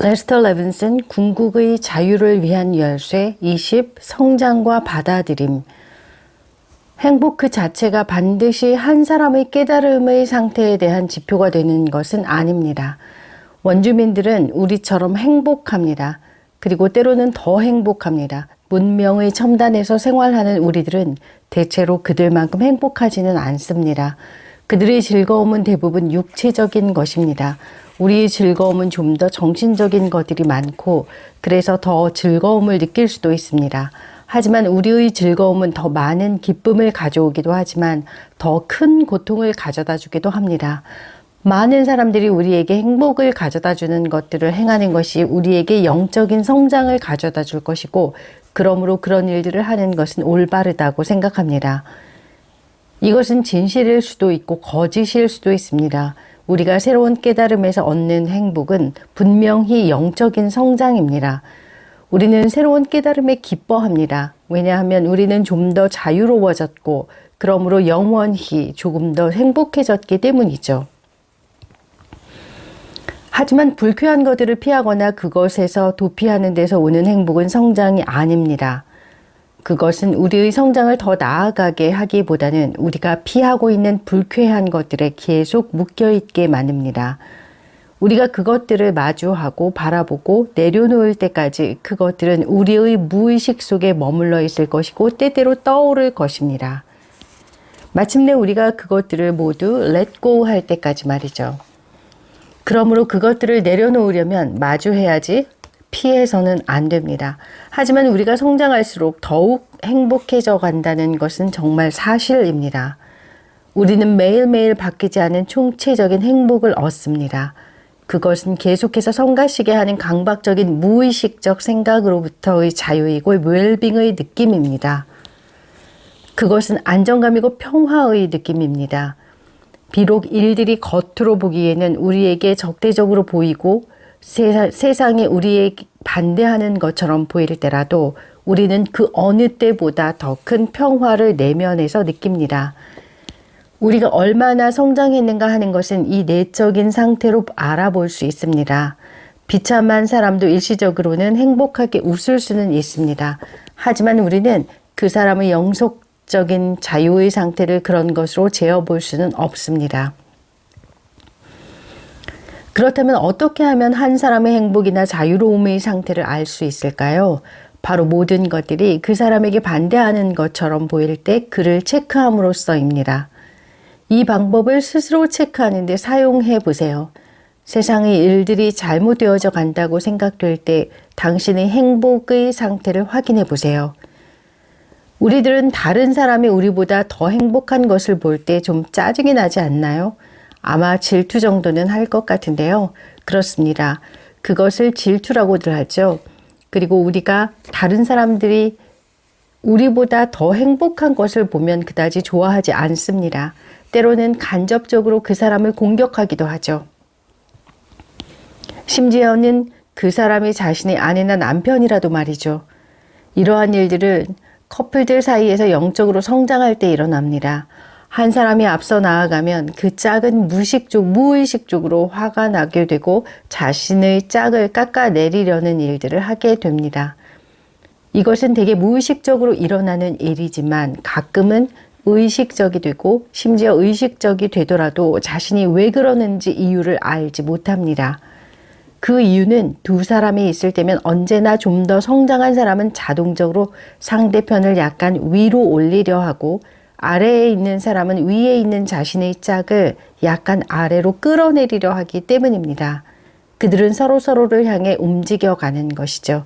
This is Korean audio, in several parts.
레스터 레빈슨 궁극의 자유를 위한 열쇠 20 성장과 받아들임. 행복 그 자체가 반드시 한 사람의 깨달음의 상태에 대한 지표가 되는 것은 아닙니다. 원주민들은 우리처럼 행복합니다. 그리고 때로는 더 행복합니다. 문명의 첨단에서 생활하는 우리들은 대체로 그들만큼 행복하지는 않습니다. 그들의 즐거움은 대부분 육체적인 것입니다. 우리의 즐거움은 좀 더 정신적인 것들이 많고 그래서 더 즐거움을 느낄 수도 있습니다. 하지만 우리의 즐거움은 더 많은 기쁨을 가져오기도 하지만 더 큰 고통을 가져다 주기도 합니다. 많은 사람들이 우리에게 행복을 가져다 주는 것들을 행하는 것이 우리에게 영적인 성장을 가져다 줄 것이고 그러므로 그런 일들을 하는 것은 올바르다고 생각합니다. 이것은 진실일 수도 있고 거짓일 수도 있습니다. 우리가 새로운 깨달음에서 얻는 행복은 분명히 영적인 성장입니다. 우리는 새로운 깨달음에 기뻐합니다. 왜냐하면 우리는 좀 더 자유로워졌고 그러므로 영원히 조금 더 행복해졌기 때문이죠. 하지만 불쾌한 것들을 피하거나 그것에서 도피하는 데서 오는 행복은 성장이 아닙니다. 그것은 우리의 성장을 더 나아가게 하기보다는 우리가 피하고 있는 불쾌한 것들에 계속 묶여있게 만듭니다. 우리가 그것들을 마주하고 바라보고 내려놓을 때까지 그것들은 우리의 무의식 속에 머물러 있을 것이고 때때로 떠오를 것입니다. 마침내 우리가 그것들을 모두 let go 할 때까지 말이죠. 그러므로 그것들을 내려놓으려면 마주해야지 피해서는 안 됩니다. 하지만 우리가 성장할수록 더욱 행복해져 간다는 것은 정말 사실입니다. 우리는 매일매일 바뀌지 않은 총체적인 행복을 얻습니다. 그것은 계속해서 성가시게 하는 강박적인 무의식적 생각으로부터의 자유이고 웰빙의 느낌입니다. 그것은 안정감이고 평화의 느낌입니다. 비록 일들이 겉으로 보기에는 우리에게 적대적으로 보이고 세상이 우리에게 반대하는 것처럼 보일 때라도 우리는 그 어느 때보다 더 큰 평화를 내면에서 느낍니다. 우리가 얼마나 성장했는가 하는 것은 이 내적인 상태로 알아볼 수 있습니다. 비참한 사람도 일시적으로는 행복하게 웃을 수는 있습니다. 하지만 우리는 그 사람의 영속적인 자유의 상태를 그런 것으로 재어볼 수는 없습니다. 그렇다면 어떻게 하면 한 사람의 행복이나 자유로움의 상태를 알 수 있을까요? 바로 모든 것들이 그 사람에게 반대하는 것처럼 보일 때 그를 체크함으로써입니다. 이 방법을 스스로 체크하는 데 사용해 보세요. 세상의 일들이 잘못되어져 간다고 생각될 때 당신의 행복의 상태를 확인해 보세요. 우리들은 다른 사람이 우리보다 더 행복한 것을 볼 때 좀 짜증이 나지 않나요? 아마 질투 정도는 할 것 같은데요. 그렇습니다. 그것을 질투라고들 하죠. 그리고 우리가 다른 사람들이 우리보다 더 행복한 것을 보면 그다지 좋아하지 않습니다. 때로는 간접적으로 그 사람을 공격하기도 하죠. 심지어는 그 사람이 자신의 아내나 남편이라도 말이죠. 이러한 일들은 커플들 사이에서 영적으로 성장할 때 일어납니다. 한 사람이 앞서 나아가면 그 짝은 무의식적으로 화가 나게 되고 자신의 짝을 깎아내리려는 일들을 하게 됩니다. 이것은 되게 무의식적으로 일어나는 일이지만 가끔은 의식적이 되고 심지어 의식적이 되더라도 자신이 왜 그러는지 이유를 알지 못합니다. 그 이유는 두 사람이 있을 때면 언제나 좀 더 성장한 사람은 자동적으로 상대편을 약간 위로 올리려 하고 아래에 있는 사람은 위에 있는 자신의 짝을 약간 아래로 끌어내리려 하기 때문입니다. 그들은 서로를 향해 움직여가는 것이죠.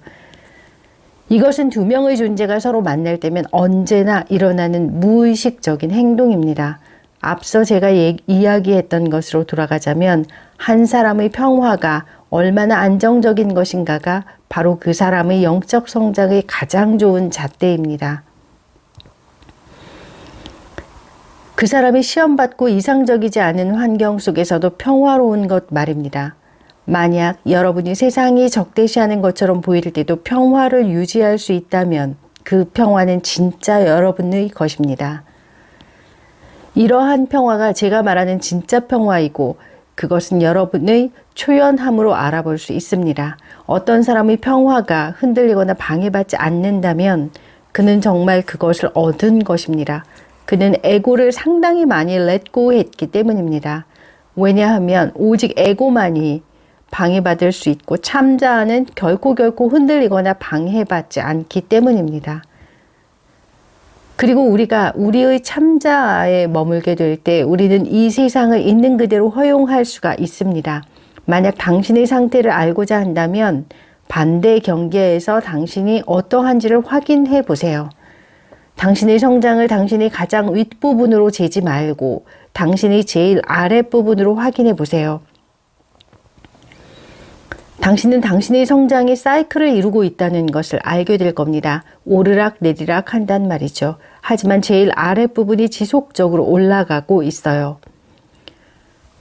이것은 두 명의 존재가 서로 만날 때면 언제나 일어나는 무의식적인 행동입니다. 앞서 제가 이야기했던 것으로 돌아가자면 한 사람의 평화가 얼마나 안정적인 것인가가 바로 그 사람의 영적 성장의 가장 좋은 잣대입니다. 그 사람이 시험받고 이상적이지 않은 환경 속에서도 평화로운 것 말입니다. 만약 여러분이 세상이 적대시하는 것처럼 보일 때도 평화를 유지할 수 있다면 그 평화는 진짜 여러분의 것입니다. 이러한 평화가 제가 말하는 진짜 평화이고 그것은 여러분의 초연함으로 알아볼 수 있습니다. 어떤 사람의 평화가 흔들리거나 방해받지 않는다면 그는 정말 그것을 얻은 것입니다. 그는 에고를 상당히 많이 렛고 했기 때문입니다. 왜냐하면 오직 에고만이 방해받을 수 있고 참자는 결코 흔들리거나 방해받지 않기 때문입니다. 그리고 우리가 우리의 참자에 머물게 될 때 우리는 이 세상을 있는 그대로 허용할 수가 있습니다. 만약 당신의 상태를 알고자 한다면 반대 경계에서 당신이 어떠한지를 확인해 보세요. 당신의 성장을 당신의 가장 윗부분으로 재지 말고 당신의 제일 아랫부분으로 확인해 보세요. 당신은 당신의 성장의 사이클을 이루고 있다는 것을 알게 될 겁니다. 오르락 내리락 한단 말이죠. 하지만 제일 아랫부분이 지속적으로 올라가고 있어요.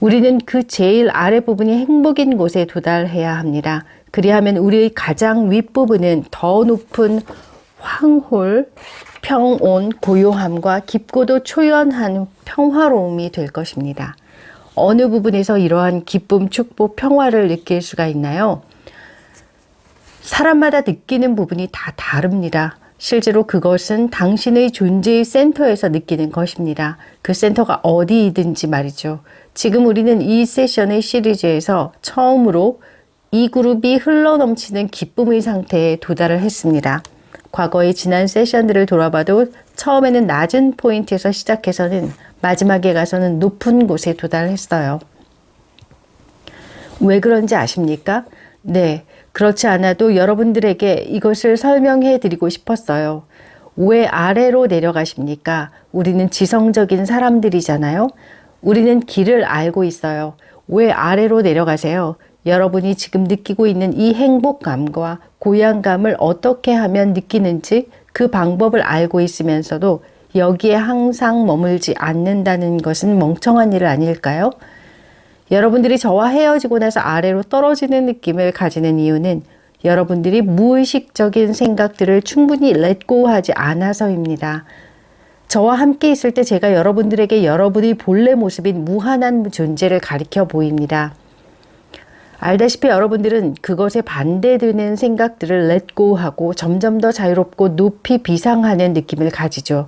우리는 그 제일 아랫부분이 행복인 곳에 도달해야 합니다. 그리하면 우리의 가장 윗부분은 더 높은 황홀, 평온, 고요함과 깊고도 초연한 평화로움이 될 것입니다. 어느 부분에서 이러한 기쁨, 축복, 평화를 느낄 수가 있나요? 사람마다 느끼는 부분이 다 다릅니다. 실제로 그것은 당신의 존재의 센터에서 느끼는 것입니다. 그 센터가 어디이든지 말이죠. 지금 우리는 이 세션의 시리즈에서 처음으로 이 그룹이 흘러넘치는 기쁨의 상태에 도달을 했습니다. 과거의 지난 세션들을 돌아봐도 처음에는 낮은 포인트에서 시작해서는 마지막에 가서는 높은 곳에 도달했어요. 왜 그런지 아십니까? 네, 그렇지 않아도 여러분들에게 이것을 설명해 드리고 싶었어요. 왜 아래로 내려가십니까? 우리는 지성적인 사람들이잖아요. 우리는 길을 알고 있어요. 왜 아래로 내려가세요? 여러분이 지금 느끼고 있는 이 행복감과 고향감을 어떻게 하면 느끼는지 그 방법을 알고 있으면서도 여기에 항상 머물지 않는다는 것은 멍청한 일 아닐까요? 여러분들이 저와 헤어지고 나서 아래로 떨어지는 느낌을 가지는 이유는 여러분들이 무의식적인 생각들을 충분히 렛고 하지 않아서입니다. 저와 함께 있을 때 제가 여러분들에게 여러분의 본래 모습인 무한한 존재를 가리켜 보입니다. 알다시피 여러분들은 그것에 반대되는 생각들을 렛고 하고 점점 더 자유롭고 높이 비상하는 느낌을 가지죠.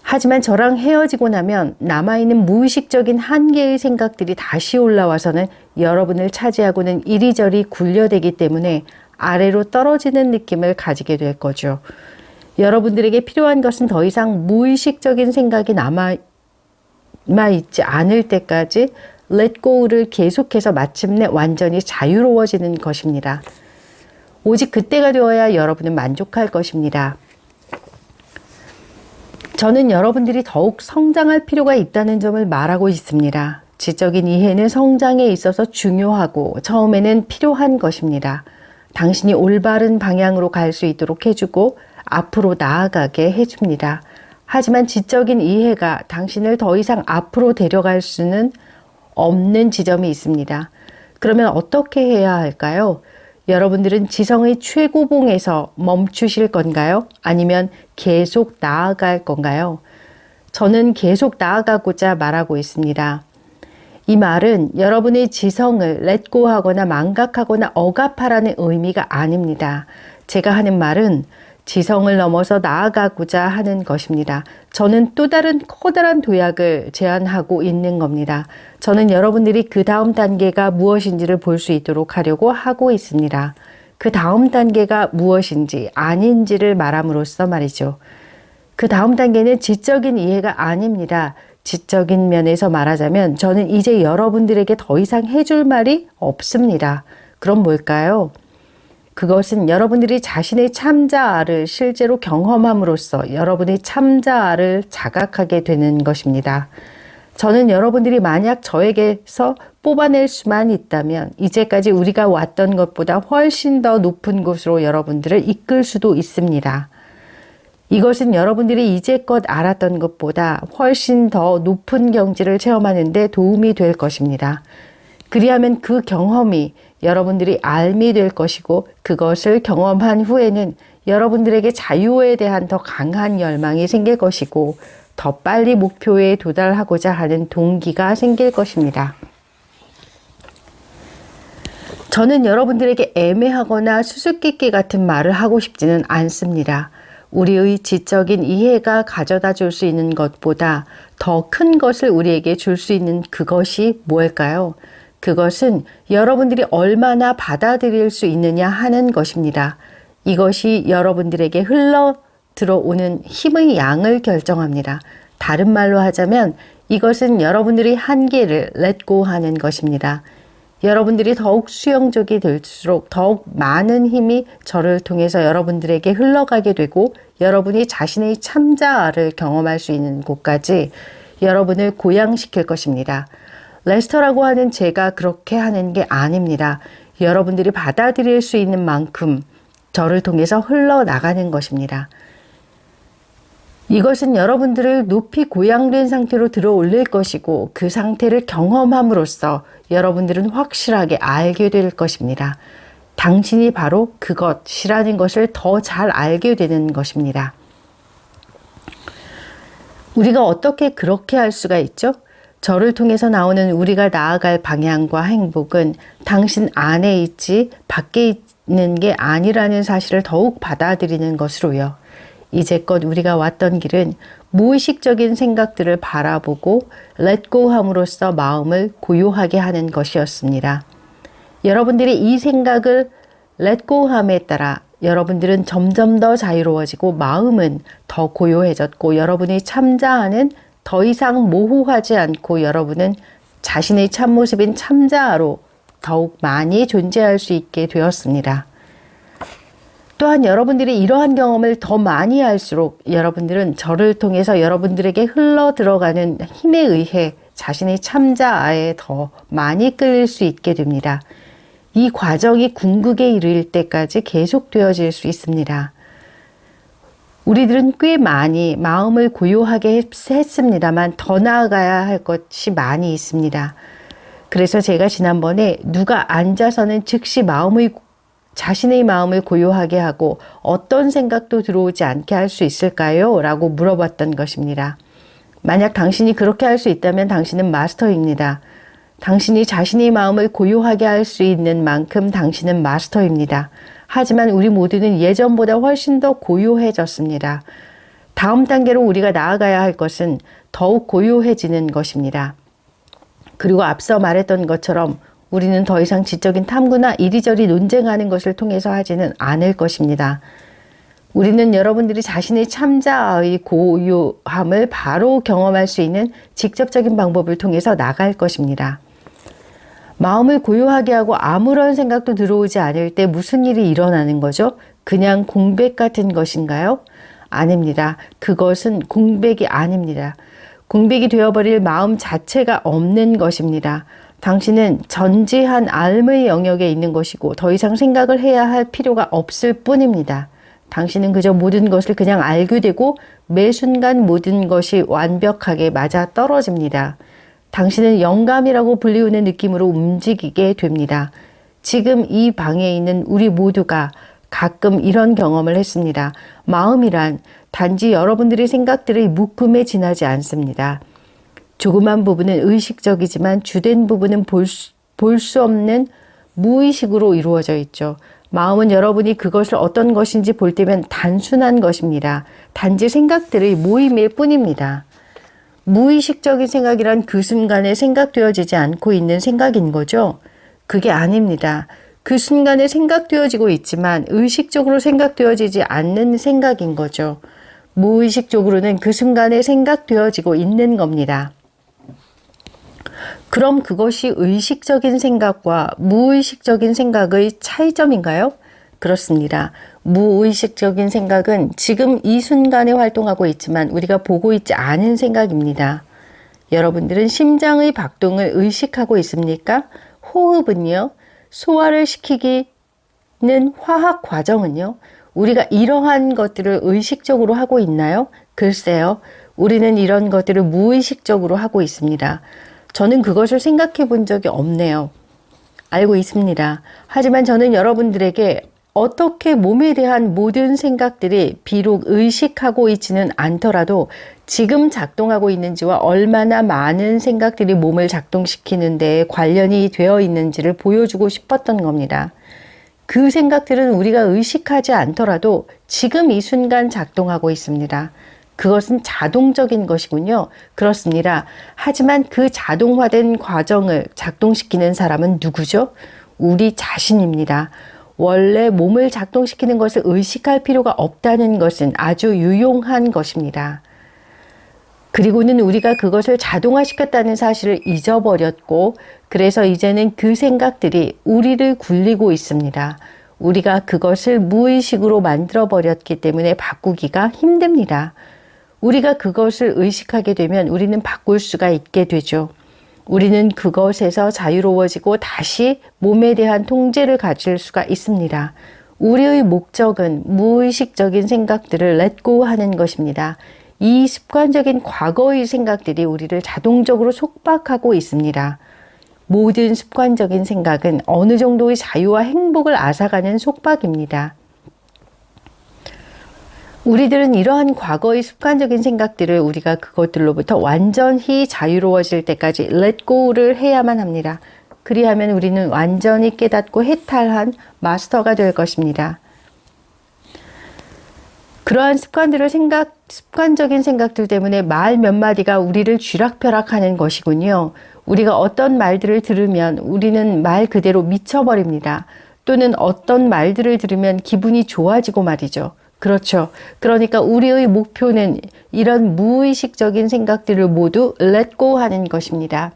하지만 저랑 헤어지고 나면 남아있는 무의식적인 한계의 생각들이 다시 올라와서는 여러분을 차지하고는 이리저리 굴려대기 때문에 아래로 떨어지는 느낌을 가지게 될 거죠. 여러분들에게 필요한 것은 더 이상 무의식적인 생각이 남아있지 않을 때까지 Let go를 계속해서 마침내 완전히 자유로워지는 것입니다. 오직 그때가 되어야 여러분은 만족할 것입니다. 저는 여러분들이 더욱 성장할 필요가 있다는 점을 말하고 있습니다. 지적인 이해는 성장에 있어서 중요하고 처음에는 필요한 것입니다. 당신이 올바른 방향으로 갈 수 있도록 해주고 앞으로 나아가게 해줍니다. 하지만 지적인 이해가 당신을 더 이상 앞으로 데려갈 수는 없는 지점이 있습니다. 그러면 어떻게 해야 할까요? 여러분들은 지성의 최고봉에서 멈추실 건가요? 아니면 계속 나아갈 건가요? 저는 계속 나아가고자 말하고 있습니다. 이 말은 여러분의 지성을 렛고 하거나 망각하거나 억압하라는 의미가 아닙니다. 제가 하는 말은 지성을 넘어서 나아가고자 하는 것입니다. 저는 또 다른 커다란 도약을 제안하고 있는 겁니다. 저는 여러분들이 그 다음 단계가 무엇인지를 볼 수 있도록 하려고 하고 있습니다. 그 다음 단계가 무엇인지 아닌지를 말함으로써 말이죠. 그 다음 단계는 지적인 이해가 아닙니다. 지적인 면에서 말하자면 저는 이제 여러분들에게 더 이상 해줄 말이 없습니다. 그럼 뭘까요? 그것은 여러분들이 자신의 참자아를 실제로 경험함으로써 여러분의 참자아를 자각하게 되는 것입니다. 저는 여러분들이 만약 저에게서 뽑아낼 수만 있다면 이제까지 우리가 왔던 것보다 훨씬 더 높은 곳으로 여러분들을 이끌 수도 있습니다. 이것은 여러분들이 이제껏 알았던 것보다 훨씬 더 높은 경지를 체험하는 데 도움이 될 것입니다. 그리하면 그 경험이 여러분들이 알미 될 것이고 그것을 경험한 후에는 여러분들에게 자유에 대한 더 강한 열망이 생길 것이고 더 빨리 목표에 도달하고자 하는 동기가 생길 것입니다. 저는 여러분들에게 애매하거나 수수께끼 같은 말을 하고 싶지는 않습니다. 우리의 지적인 이해가 가져다 줄 수 있는 것보다 더 큰 것을 우리에게 줄 수 있는 그것이 뭘까요? 그것은 여러분들이 얼마나 받아들일 수 있느냐 하는 것입니다. 이것이 여러분들에게 흘러 들어오는 힘의 양을 결정합니다. 다른 말로 하자면 이것은 여러분들의 한계를 let go 하는 것입니다. 여러분들이 더욱 수용적이 될수록 더욱 많은 힘이 저를 통해서 여러분들에게 흘러가게 되고 여러분이 자신의 참자아를 경험할 수 있는 곳까지 여러분을 고양시킬 것입니다. 레스터라고 하는 제가 그렇게 하는 게 아닙니다. 여러분들이 받아들일 수 있는 만큼 저를 통해서 흘러나가는 것입니다. 이것은 여러분들을 높이 고양된 상태로 들어 올릴 것이고 그 상태를 경험함으로써 여러분들은 확실하게 알게 될 것입니다. 당신이 바로 그것이라는 것을 더 잘 알게 되는 것입니다. 우리가 어떻게 그렇게 할 수가 있죠? 저를 통해서 나오는 우리가 나아갈 방향과 행복은 당신 안에 있지 밖에 있는 게 아니라는 사실을 더욱 받아들이는 것으로요. 이제껏 우리가 왔던 길은 무의식적인 생각들을 바라보고 let go 함으로써 마음을 고요하게 하는 것이었습니다. 여러분들이 이 생각을 let go 함에 따라 여러분들은 점점 더 자유로워지고 마음은 더 고요해졌고 여러분의 참자아는 더 이상 모호하지 않고 여러분은 자신의 참모습인 참자아로 더욱 많이 존재할 수 있게 되었습니다. 또한 여러분들이 이러한 경험을 더 많이 할수록 여러분들은 저를 통해서 여러분들에게 흘러 들어가는 힘에 의해 자신의 참자아에 더 많이 끌릴 수 있게 됩니다. 이 과정이 궁극에 이를 때까지 계속되어질 수 있습니다. 우리들은 꽤 많이 마음을 고요하게 했습니다만 더 나아가야 할 것이 많이 있습니다. 그래서 제가 지난번에 누가 앉아서는 즉시 자신의 마음을 고요하게 하고 어떤 생각도 들어오지 않게 할 수 있을까요? 라고 물어봤던 것입니다. 만약 당신이 그렇게 할 수 있다면 당신은 마스터입니다. 당신이 자신의 마음을 고요하게 할 수 있는 만큼 당신은 마스터입니다. 하지만 우리 모두는 예전보다 훨씬 더 고요해졌습니다. 다음 단계로 우리가 나아가야 할 것은 더욱 고요해지는 것입니다. 그리고 앞서 말했던 것처럼 우리는 더 이상 지적인 탐구나 이리저리 논쟁하는 것을 통해서 하지는 않을 것입니다. 우리는 여러분들이 자신의 참자의 고요함을 바로 경험할 수 있는 직접적인 방법을 통해서 나갈 것입니다. 마음을 고요하게 하고 아무런 생각도 들어오지 않을 때 무슨 일이 일어나는 거죠? 그냥 공백 같은 것인가요? 아닙니다. 그것은 공백이 아닙니다. 공백이 되어버릴 마음 자체가 없는 것입니다. 당신은 전지한 알의 영역에 있는 것이고 더 이상 생각을 해야 할 필요가 없을 뿐입니다. 당신은 그저 모든 것을 그냥 알게 되고 매 순간 모든 것이 완벽하게 맞아 떨어집니다. 당신은 영감이라고 불리우는 느낌으로 움직이게 됩니다. 지금 이 방에 있는 우리 모두가 가끔 이런 경험을 했습니다. 마음이란 단지 여러분들의 생각들의 묶음에 지나지 않습니다. 조그만 부분은 의식적이지만 주된 부분은 볼 수 없는 무의식으로 이루어져 있죠. 마음은 여러분이 그것을 어떤 것인지 볼 때면 단순한 것입니다. 단지 생각들의 모임일 뿐입니다. 무의식적인 생각이란 그 순간에 생각되어지지 않고 있는 생각인 거죠. 그게 아닙니다. 그 순간에 생각되어지고 있지만 의식적으로 생각되어지지 않는 생각인 거죠. 무의식적으로는 그 순간에 생각되어지고 있는 겁니다. 그럼 그것이 의식적인 생각과 무의식적인 생각의 차이점인가요? 그렇습니다. 무의식적인 생각은 지금 이 순간에 활동하고 있지만 우리가 보고 있지 않은 생각입니다. 여러분들은 심장의 박동을 의식하고 있습니까? 호흡은요? 소화를 시키기는 화학 과정은요? 우리가 이러한 것들을 의식적으로 하고 있나요? 글쎄요. 우리는 이런 것들을 무의식적으로 하고 있습니다. 저는 그것을 생각해 본 적이 없네요. 알고 있습니다. 하지만 저는 여러분들에게 어떻게 몸에 대한 모든 생각들이 비록 의식하고 있지는 않더라도 지금 작동하고 있는지와 얼마나 많은 생각들이 몸을 작동시키는 데 관련이 되어 있는지를 보여주고 싶었던 겁니다. 그 생각들은 우리가 의식하지 않더라도 지금 이 순간 작동하고 있습니다. 그것은 자동적인 것이군요. 그렇습니다. 하지만 그 자동화된 과정을 작동시키는 사람은 누구죠? 우리 자신입니다. 원래 몸을 작동시키는 것을 의식할 필요가 없다는 것은 아주 유용한 것입니다. 그리고는 우리가 그것을 자동화시켰다는 사실을 잊어버렸고, 그래서 이제는 그 생각들이 우리를 굴리고 있습니다. 우리가 그것을 무의식으로 만들어버렸기 때문에 바꾸기가 힘듭니다. 우리가 그것을 의식하게 되면 우리는 바꿀 수가 있게 되죠. 우리는 그것에서 자유로워지고 다시 몸에 대한 통제를 가질 수가 있습니다. 우리의 목적은 무의식적인 생각들을 렛고 하는 것입니다. 이 습관적인 과거의 생각들이 우리를 자동적으로 속박하고 있습니다. 모든 습관적인 생각은 어느 정도의 자유와 행복을 앗아가는 속박입니다. 우리들은 이러한 과거의 습관적인 생각들을 우리가 그것들로부터 완전히 자유로워질 때까지 let go를 해야만 합니다. 그리하면 우리는 완전히 깨닫고 해탈한 마스터가 될 것입니다. 그러한 습관적인 생각들 때문에 말 몇 마디가 우리를 쥐락펴락하는 것이군요. 우리가 어떤 말들을 들으면 우리는 말 그대로 미쳐버립니다. 또는 어떤 말들을 들으면 기분이 좋아지고 말이죠. 그렇죠. 그러니까 우리의 목표는 이런 무의식적인 생각들을 모두 let go 하는 것입니다.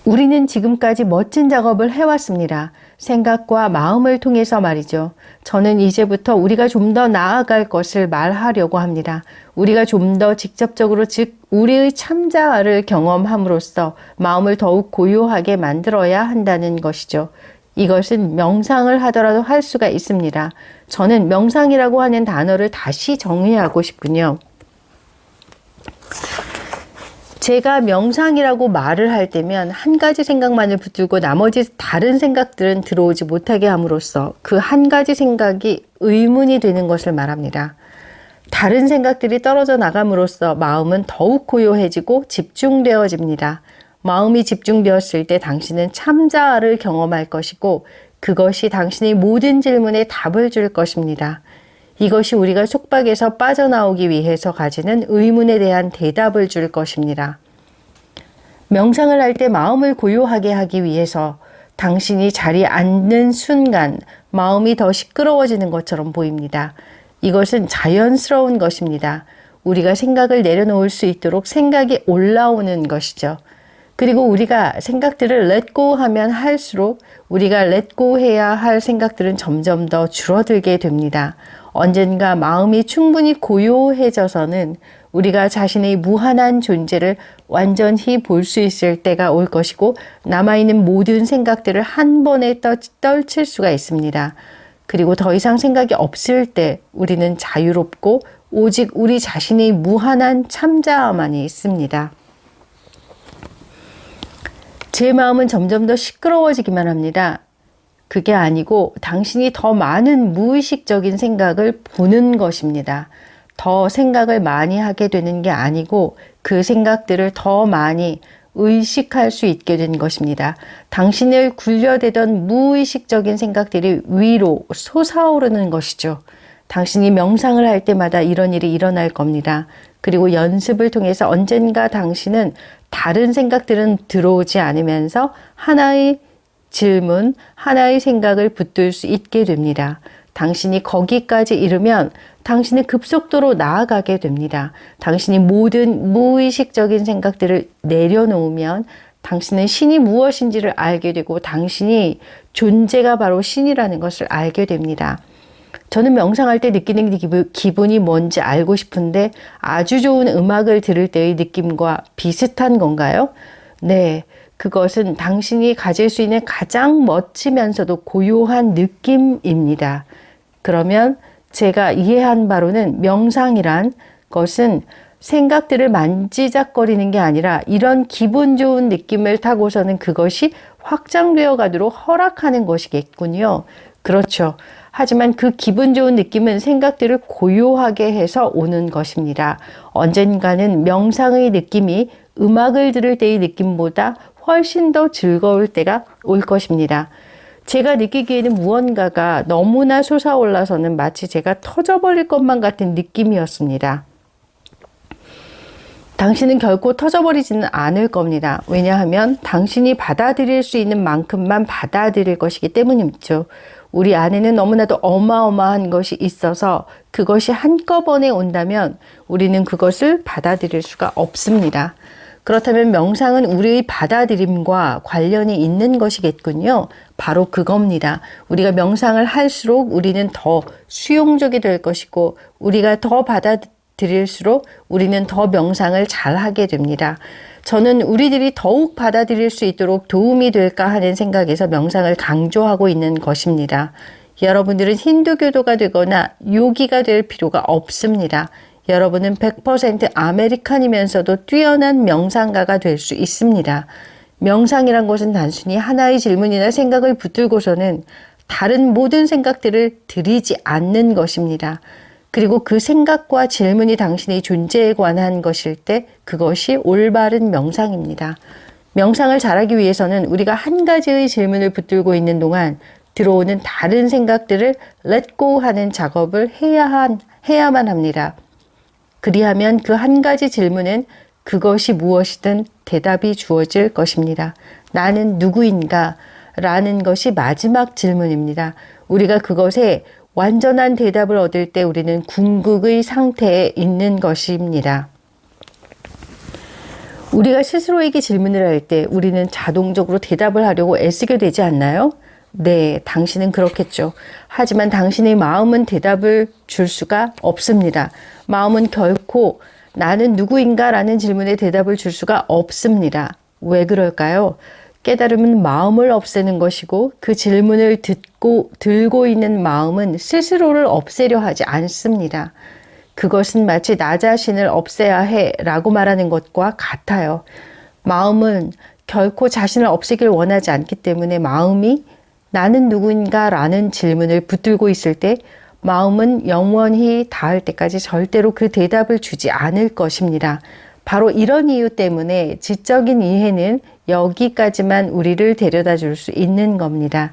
우리는 지금까지 멋진 작업을 해왔습니다. 생각과 마음을 통해서 말이죠. 저는 이제부터 우리가 좀 더 나아갈 것을 말하려고 합니다. 우리가 좀 더 직접적으로, 즉 우리의 참자아를 경험함으로써 마음을 더욱 고요하게 만들어야 한다는 것이죠. 이것은 명상을 하더라도 할 수가 있습니다. 저는 명상이라고 하는 단어를 다시 정의하고 싶군요. 제가 명상이라고 말을 할 때면 한 가지 생각만을 붙들고 나머지 다른 생각들은 들어오지 못하게 함으로써 그 한 가지 생각이 의문이 되는 것을 말합니다. 다른 생각들이 떨어져 나감으로써 마음은 더욱 고요해지고 집중되어집니다. 마음이 집중되었을 때 당신은 참자아를 경험할 것이고 그것이 당신의 모든 질문에 답을 줄 것입니다. 이것이 우리가 속박에서 빠져나오기 위해서 가지는 의문에 대한 대답을 줄 것입니다. 명상을 할 때 마음을 고요하게 하기 위해서 당신이 자리에 앉는 순간 마음이 더 시끄러워지는 것처럼 보입니다. 이것은 자연스러운 것입니다. 우리가 생각을 내려놓을 수 있도록 생각이 올라오는 것이죠. 그리고 우리가 생각들을 let go 하면 할수록 우리가 let go 해야 할 생각들은 점점 더 줄어들게 됩니다. 언젠가 마음이 충분히 고요해져서는 우리가 자신의 무한한 존재를 완전히 볼 수 있을 때가 올 것이고 남아있는 모든 생각들을 한 번에 떨칠 수가 있습니다. 그리고 더 이상 생각이 없을 때 우리는 자유롭고 오직 우리 자신의 무한한 참자만이 있습니다. 제 마음은 점점 더 시끄러워지기만 합니다. 그게 아니고 당신이 더 많은 무의식적인 생각을 보는 것입니다. 더 생각을 많이 하게 되는 게 아니고 그 생각들을 더 많이 의식할 수 있게 된 것입니다. 당신을 굴려대던 무의식적인 생각들이 위로 솟아오르는 것이죠. 당신이 명상을 할 때마다 이런 일이 일어날 겁니다. 그리고 연습을 통해서 언젠가 당신은 다른 생각들은 들어오지 않으면서 하나의 질문, 하나의 생각을 붙들 수 있게 됩니다. 당신이 거기까지 이르면 당신은 급속도로 나아가게 됩니다. 당신이 모든 무의식적인 생각들을 내려놓으면 당신은 신이 무엇인지를 알게 되고 당신이 존재가 바로 신이라는 것을 알게 됩니다. 저는 명상할 때 느끼는 기분이 뭔지 알고 싶은데 아주 좋은 음악을 들을 때의 느낌과 비슷한 건가요? 네, 그것은 당신이 가질 수 있는 가장 멋지면서도 고요한 느낌입니다. 그러면 제가 이해한 바로는 명상이란 것은 생각들을 만지작거리는 게 아니라 이런 기분 좋은 느낌을 타고서는 그것이 확장되어 가도록 허락하는 것이겠군요. 그렇죠. 하지만 그 기분 좋은 느낌은 생각들을 고요하게 해서 오는 것입니다. 언젠가는 명상의 느낌이 음악을 들을 때의 느낌보다 훨씬 더 즐거울 때가 올 것입니다. 제가 느끼기에는 무언가가 너무나 솟아올라서는 마치 제가 터져버릴 것만 같은 느낌이었습니다. 당신은 결코 터져버리지는 않을 겁니다. 왜냐하면 당신이 받아들일 수 있는 만큼만 받아들일 것이기 때문이죠. 우리 안에는 너무나도 어마어마한 것이 있어서 그것이 한꺼번에 온다면 우리는 그것을 받아들일 수가 없습니다. 그렇다면 명상은 우리의 받아들임과 관련이 있는 것이겠군요. 바로 그겁니다. 우리가 명상을 할수록 우리는 더 수용적이 될 것이고 우리가 더 받아들일수록 우리는 더 명상을 잘하게 됩니다. 저는 우리들이 더욱 받아들일 수 있도록 도움이 될까 하는 생각에서 명상을 강조하고 있는 것입니다. 여러분들은 힌두교도가 되거나 요기가 될 필요가 없습니다. 여러분은 100% 아메리칸이면서도 뛰어난 명상가가 될 수 있습니다. 명상이란 것은 단순히 하나의 질문이나 생각을 붙들고서는 다른 모든 생각들을 들이지 않는 것입니다. 그리고 그 생각과 질문이 당신의 존재에 관한 것일 때 그것이 올바른 명상입니다. 명상을 잘하기 위해서는 우리가 한 가지의 질문을 붙들고 있는 동안 들어오는 다른 생각들을 let go 하는 작업을 해야만 합니다. 그리하면 그 한 가지 질문은 그것이 무엇이든 대답이 주어질 것입니다. 나는 누구인가? 라는 것이 마지막 질문입니다. 우리가 그것에 완전한 대답을 얻을 때 우리는 궁극의 상태에 있는 것입니다. 우리가 스스로에게 질문을 할 때 우리는 자동적으로 대답을 하려고 애쓰게 되지 않나요? 네, 당신은 그렇겠죠. 하지만 당신의 마음은 대답을 줄 수가 없습니다. 마음은 결코 나는 누구인가? 라는 질문에 대답을 줄 수가 없습니다. 왜 그럴까요? 깨달음은 마음을 없애는 것이고 그 질문을 들고 있는 마음은 스스로를 없애려 하지 않습니다. 그것은 마치 나 자신을 없애야 해 라고 말하는 것과 같아요. 마음은 결코 자신을 없애길 원하지 않기 때문에 마음이 나는 누구인가 라는 질문을 붙들고 있을 때 마음은 영원히 닿을 때까지 절대로 그 대답을 주지 않을 것입니다. 바로 이런 이유 때문에 지적인 이해는 여기까지만 우리를 데려다 줄 수 있는 겁니다.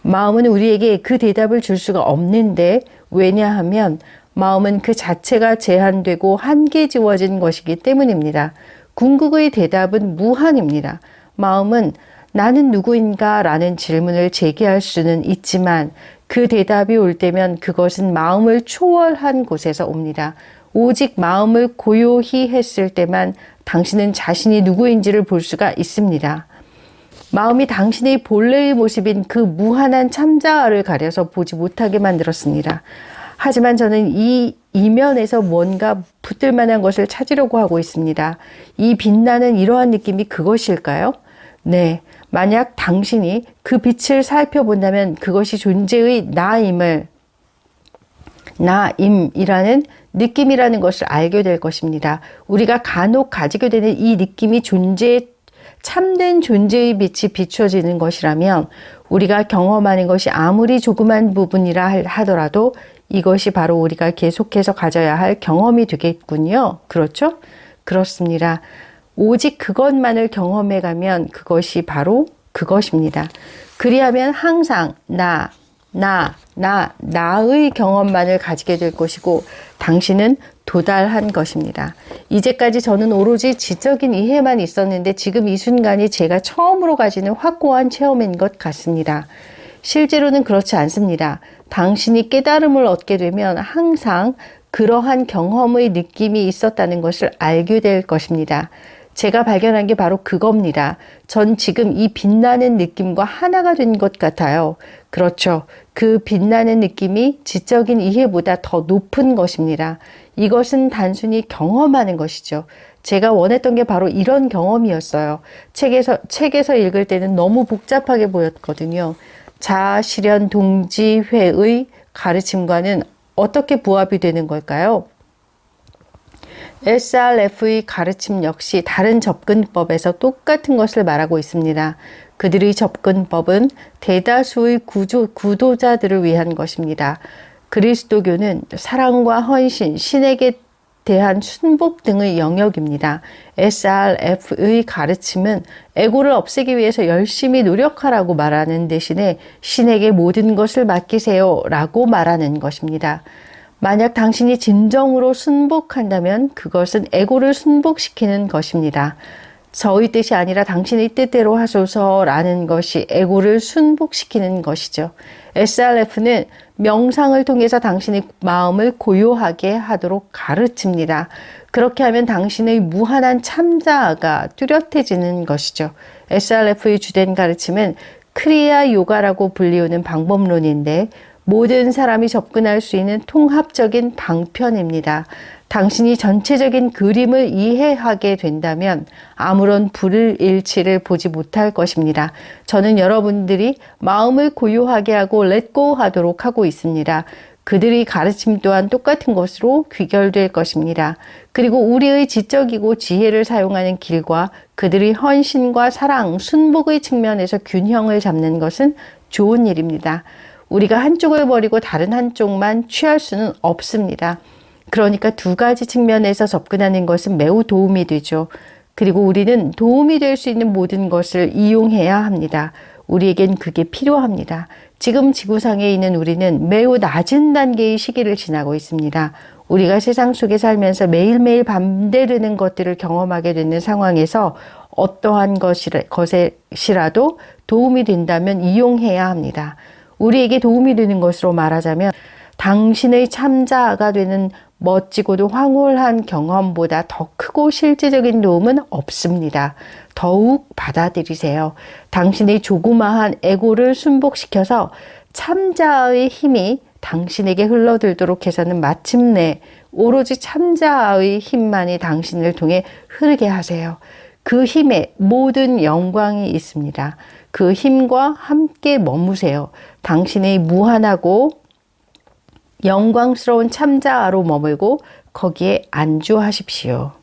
마음은 우리에게 그 대답을 줄 수가 없는데 왜냐하면 마음은 그 자체가 제한되고 한계지워진 것이기 때문입니다. 궁극의 대답은 무한입니다. 마음은 나는 누구인가? 라는 질문을 제기할 수는 있지만 그 대답이 올 때면 그것은 마음을 초월한 곳에서 옵니다. 오직 마음을 고요히 했을 때만 당신은 자신이 누구인지를 볼 수가 있습니다. 마음이 당신의 본래의 모습인 그 무한한 참자아를 가려서 보지 못하게 만들었습니다. 하지만 저는 이 이면에서 뭔가 붙들 만한 것을 찾으려고 하고 있습니다. 이 빛나는 이러한 느낌이 그것일까요? 네, 만약 당신이 그 빛을 살펴본다면 그것이 존재의 나임이라는 느낌이라는 것을 알게 될 것입니다. 우리가 간혹 가지게 되는 이 느낌이 참된 존재의 빛이 비춰지는 것이라면 우리가 경험하는 것이 아무리 조그만 부분이라 하더라도 이것이 바로 우리가 계속해서 가져야 할 경험이 되겠군요. 그렇죠? 그렇습니다. 오직 그것만을 경험해 가면 그것이 바로 그것입니다. 그리하면 항상 나의 경험만을 가지게 될 것이고 당신은 도달한 것입니다. 이제까지 저는 오로지 지적인 이해만 있었는데 지금 이 순간이 제가 처음으로 가지는 확고한 체험인 것 같습니다. 실제로는 그렇지 않습니다. 당신이 깨달음을 얻게 되면 항상 그러한 경험의 느낌이 있었다는 것을 알게 될 것입니다. 제가 발견한 게 바로 그겁니다. 전 지금 이 빛나는 느낌과 하나가 된 것 같아요. 그렇죠. 그 빛나는 느낌이 지적인 이해보다 더 높은 것입니다. 이것은 단순히 경험하는 것이죠. 제가 원했던 게 바로 이런 경험이었어요. 책에서 읽을 때는 너무 복잡하게 보였거든요. 자아 실현 동지회의 가르침과는 어떻게 부합이 되는 걸까요? SRF의 가르침 역시 다른 접근법에서 똑같은 것을 말하고 있습니다. 그들의 접근법은 대다수의 구도자들을 위한 것입니다. 그리스도교는 사랑과 헌신, 신에게 대한 순복 등의 영역입니다. SRF의 가르침은 에고를 없애기 위해서 열심히 노력하라고 말하는 대신에 신에게 모든 것을 맡기세요 라고 말하는 것입니다. 만약 당신이 진정으로 순복한다면 그것은 에고를 순복시키는 것입니다. 저의 뜻이 아니라 당신의 뜻대로 하소서라는 것이 에고를 순복시키는 것이죠. SRF는 명상을 통해서 당신의 마음을 고요하게 하도록 가르칩니다. 그렇게 하면 당신의 무한한 참자아가 뚜렷해지는 것이죠. SRF의 주된 가르침은 크리아 요가라고 불리우는 방법론인데 모든 사람이 접근할 수 있는 통합적인 방편입니다. 당신이 전체적인 그림을 이해하게 된다면 아무런 불일치를 보지 못할 것입니다. 저는 여러분들이 마음을 고요하게 하고 렛고 하도록 하고 있습니다. 그들의 가르침 또한 똑같은 것으로 귀결될 것입니다. 그리고 우리의 지적이고 지혜를 사용하는 길과 그들의 헌신과 사랑, 순복의 측면에서 균형을 잡는 것은 좋은 일입니다. 우리가 한쪽을 버리고 다른 한쪽만 취할 수는 없습니다. 그러니까 두 가지 측면에서 접근하는 것은 매우 도움이 되죠. 그리고 우리는 도움이 될 수 있는 모든 것을 이용해야 합니다. 우리에겐 그게 필요합니다. 지금 지구상에 있는 우리는 매우 낮은 단계의 시기를 지나고 있습니다. 우리가 세상 속에 살면서 매일매일 반대되는 것들을 경험하게 되는 상황에서 어떠한 것이라도 도움이 된다면 이용해야 합니다. 우리에게 도움이 되는 것으로 말하자면 당신의 참자아가 되는 멋지고도 황홀한 경험보다 더 크고 실제적인 도움은 없습니다. 더욱 받아들이세요. 당신의 조그마한 에고를 순복시켜서 참자아의 힘이 당신에게 흘러들도록 해서는 마침내 오로지 참자아의 힘만이 당신을 통해 흐르게 하세요. 그 힘에 모든 영광이 있습니다. 그 힘과 함께 머무세요. 당신의 무한하고 영광스러운 참자아로 머물고 거기에 안주하십시오.